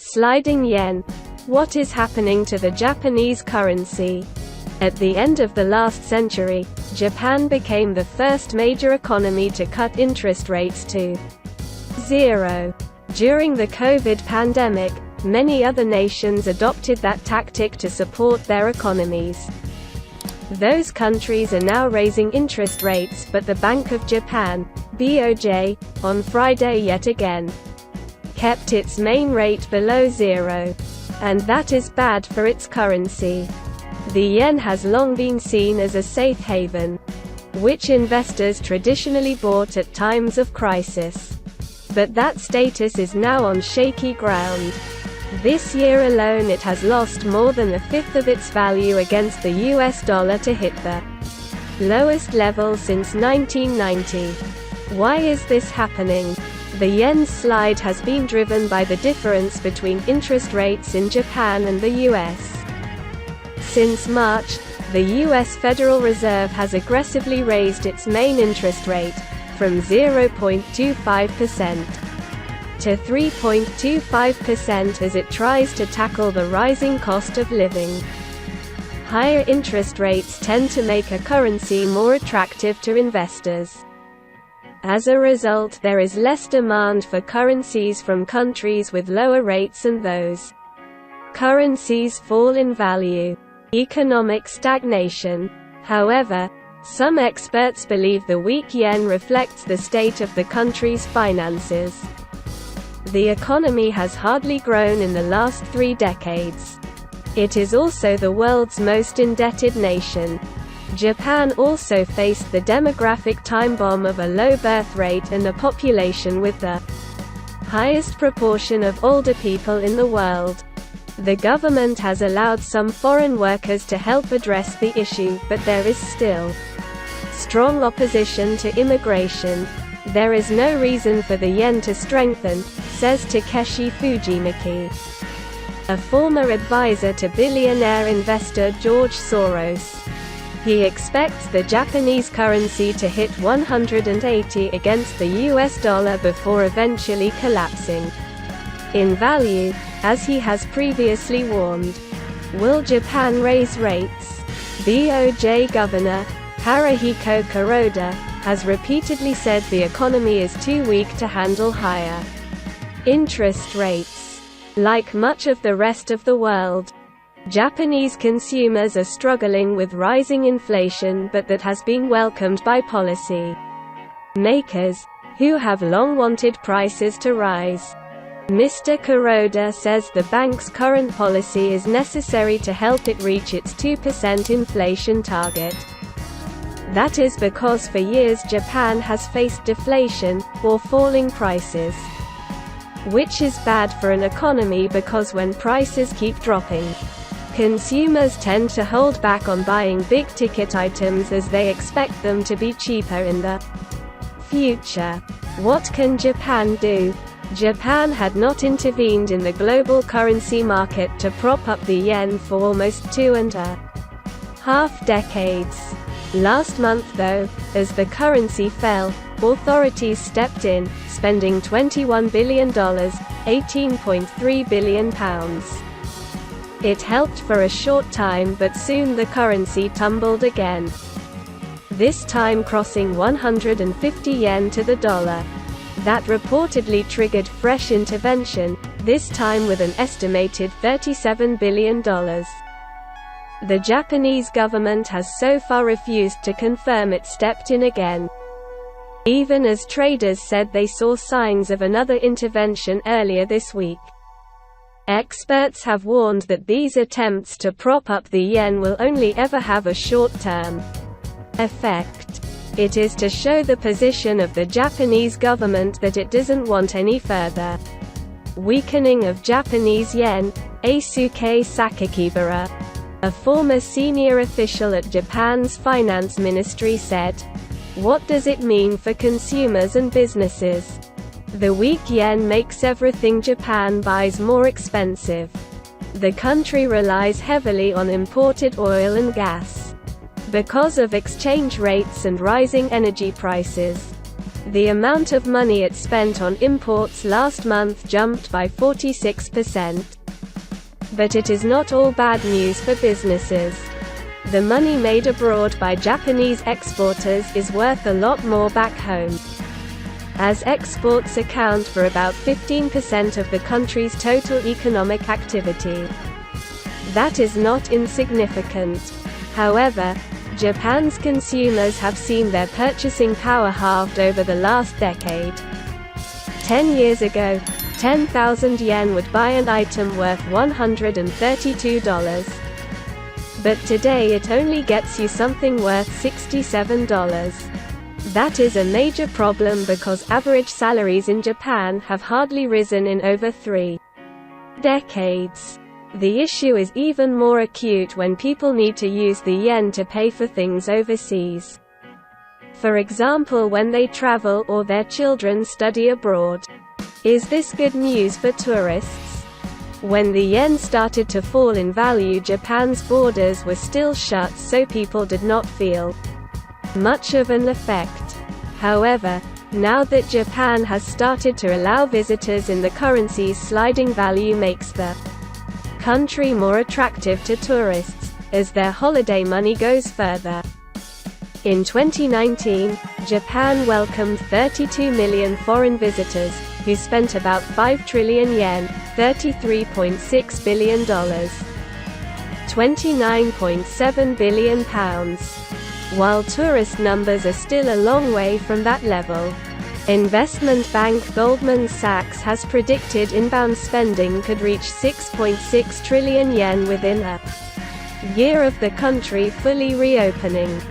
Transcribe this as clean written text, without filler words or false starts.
Sliding yen. What is happening to the Japanese currency? At the end of the last century, Japan became the first major economy to cut interest rates to zero. During the COVID pandemic, many other nations adopted that tactic to support their economies. Those countries are now raising interest rates, but the Bank of Japan, BOJ, on Friday yet again kept its main rate below zero. And that is bad for its currency. The yen has long been seen as a safe haven, which investors traditionally bought at times of crisis. But that status is now on shaky ground. This year alone it has lost more than a fifth of its value against the US dollar to hit the lowest level since 1990. Why is this happening? The yen's slide has been driven by the difference between interest rates in Japan and the US. Since March, the US Federal Reserve has aggressively raised its main interest rate, from 0.25% to 3.25% as it tries to tackle the rising cost of living. Higher interest rates tend to make a currency more attractive to investors. As a result, there is less demand for currencies from countries with lower rates, and those currencies fall in value. Economic stagnation. However, some experts believe the weak yen reflects the state of the country's finances. The economy has hardly grown in the last 3 decades. It is also the world's most indebted nation. Japan also faced the demographic time bomb of a low birth rate and a population with the highest proportion of older people in the world. The government has allowed some foreign workers to help address the issue, but there is still strong opposition to immigration. There is no reason for the yen to strengthen, says Takeshi Fujimaki, a former advisor to billionaire investor George Soros. He expects the Japanese currency to hit 180 against the US dollar before eventually collapsing in value, as he has previously warned. Will Japan raise rates? BOJ Governor Haruhiko Kuroda has repeatedly said the economy is too weak to handle higher interest rates. Like much of the rest of the world, Japanese consumers are struggling with rising inflation, but that has been welcomed by policy makers, who have long wanted prices to rise. Mr. Kuroda says the bank's current policy is necessary to help it reach its 2% inflation target. That is because for years Japan has faced deflation, or falling prices, which is bad for an economy because when prices keep dropping, consumers tend to hold back on buying big-ticket items as they expect them to be cheaper in the future. What can Japan do? Japan had not intervened in the global currency market to prop up the yen for almost 2.5 decades. Last month though, as the currency fell, authorities stepped in, spending $21 billion, £18.3 billion. It helped for a short time, but soon the currency tumbled again. This time crossing 150 yen to the dollar. That reportedly triggered fresh intervention, this time with an estimated $37 billion. The Japanese government has so far refused to confirm it stepped in again, even as traders said they saw signs of another intervention earlier this week. Experts have warned that these attempts to prop up the yen will only ever have a short-term effect. It is to show the position of the Japanese government that it doesn't want any further weakening of Japanese yen. Eisuke Sakakibara, a former senior official at Japan's finance ministry, said, "What does it mean for consumers and businesses? The weak yen makes everything Japan buys more expensive. The country relies heavily on imported oil and gas. Because of exchange rates and rising energy prices, The amount of money it spent on imports last month jumped by 46%. But it is not all bad news for businesses. The money made abroad by Japanese exporters is worth a lot more back home, as exports account for about 15% of the country's total economic activity. That is not insignificant. However, Japan's consumers have seen their purchasing power halved over the last decade. 10 years ago, 10,000 yen would buy an item worth $132. But today it only gets you something worth $67. That is a major problem because average salaries in Japan have hardly risen in over 3 decades. The issue is even more acute when people need to use the yen to pay for things overseas. For example, when they travel or their children study abroad. Is this good news for tourists? When the yen started to fall in value, Japan's borders were still shut, so people did not feel much of an effect. However, now that Japan has started to allow visitors in the currency's sliding value makes the country more attractive to tourists, as their holiday money goes further. In 2019, Japan welcomed 32 million foreign visitors, who spent about 5 trillion yen, $33.6 billion, £29.7 billion. While tourist numbers are still a long way from that level. Investment bank Goldman Sachs has predicted inbound spending could reach 6.6 trillion yen within a year of the country fully reopening.